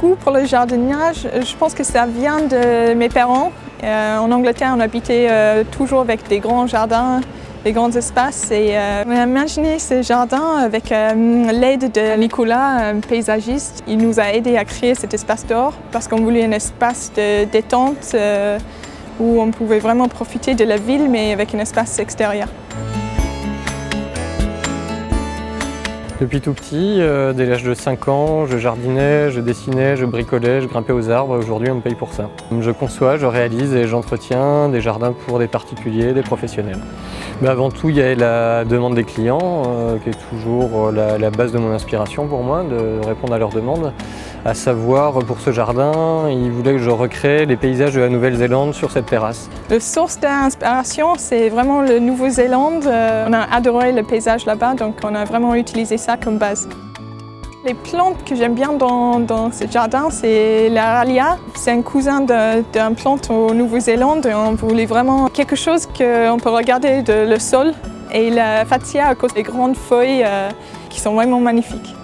goût pour le jardinage, je pense que ça vient de mes parents. En Angleterre, on habitait toujours avec des grands jardins, des grands espaces. Et on a imaginé ce jardin avec l'aide de Nicolas, un paysagiste. Il nous a aidés à créer cet espace dehors parce qu'on voulait un espace de détente où on pouvait vraiment profiter de la ville, mais avec un espace extérieur. Depuis tout petit, dès l'âge de 5 ans, je jardinais, je dessinais, je bricolais, je grimpais aux arbres. Aujourd'hui, on me paye pour ça. Je conçois, je réalise et j'entretiens des jardins pour des particuliers, des professionnels. Mais avant tout, il y a la demande des clients, qui est toujours la base de mon inspiration pour moi, de répondre à leurs demandes. À savoir, pour ce jardin, ils voulaient que je recrée les paysages de la Nouvelle-Zélande sur cette terrasse. La source d'inspiration, c'est vraiment le Nouvelle-Zélande. On a adoré le paysage là-bas, donc on a vraiment utilisé ça comme base. Les plantes que j'aime bien dans ce jardin, c'est l'Aralia. C'est un cousin d'une plante au Nouvelle-Zélande. On voulait vraiment quelque chose qu'on peut regarder le sol. Et la Fatsia à cause des grandes feuilles qui sont vraiment magnifiques.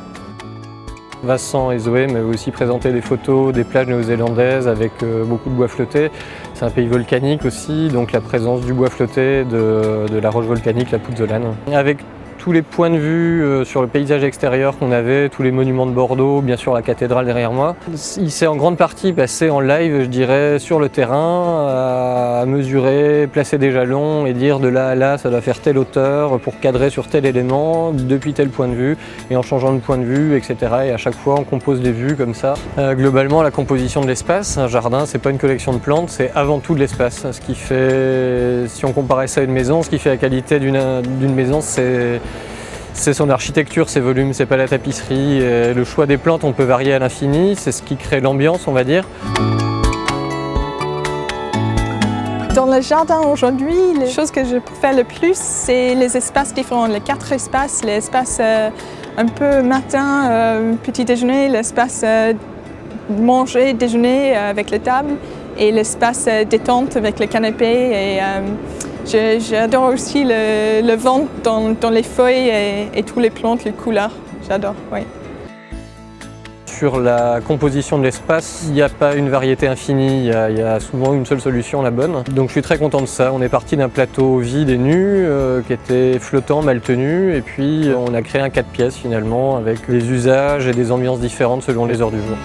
Vincent et Zoé m'avaient aussi présenté des photos des plages néo-zélandaises avec beaucoup de bois flotté. C'est un pays volcanique aussi, donc la présence du bois flotté, de la roche volcanique, la Pouzzolane. Avec tous les points de vue sur le paysage extérieur qu'on avait, tous les monuments de Bordeaux, bien sûr la cathédrale derrière moi. Il s'est en grande partie passé en live, je dirais, sur le terrain, à mesurer, placer des jalons et dire de là à là, ça doit faire telle hauteur pour cadrer sur tel élément, depuis tel point de vue, et en changeant de point de vue, etc. Et à chaque fois, on compose des vues comme ça. Globalement, la composition de l'espace, un jardin, c'est pas une collection de plantes, c'est avant tout de l'espace. Ce qui fait, si on comparait ça à une maison, ce qui fait la qualité d'une maison, c'est son architecture, ses volumes, c'est pas la tapisserie. Et le choix des plantes, on peut varier à l'infini, c'est ce qui crée l'ambiance, on va dire. Dans le jardin aujourd'hui, les choses que je préfère le plus, c'est les espaces différents, les 4 espaces, l'espace un peu matin, petit déjeuner, l'espace manger, déjeuner avec la table et l'espace détente avec le canapé. J'adore aussi le vent dans les feuilles et toutes les plantes, les couleurs. J'adore, oui. Sur la composition de l'espace, il n'y a pas une variété infinie, il y a souvent une seule solution, la bonne. Donc je suis très content de ça. On est parti d'un plateau vide et nu, qui était flottant, mal tenu, et puis on a créé un 4 pièces finalement, avec des usages et des ambiances différentes selon les heures du jour.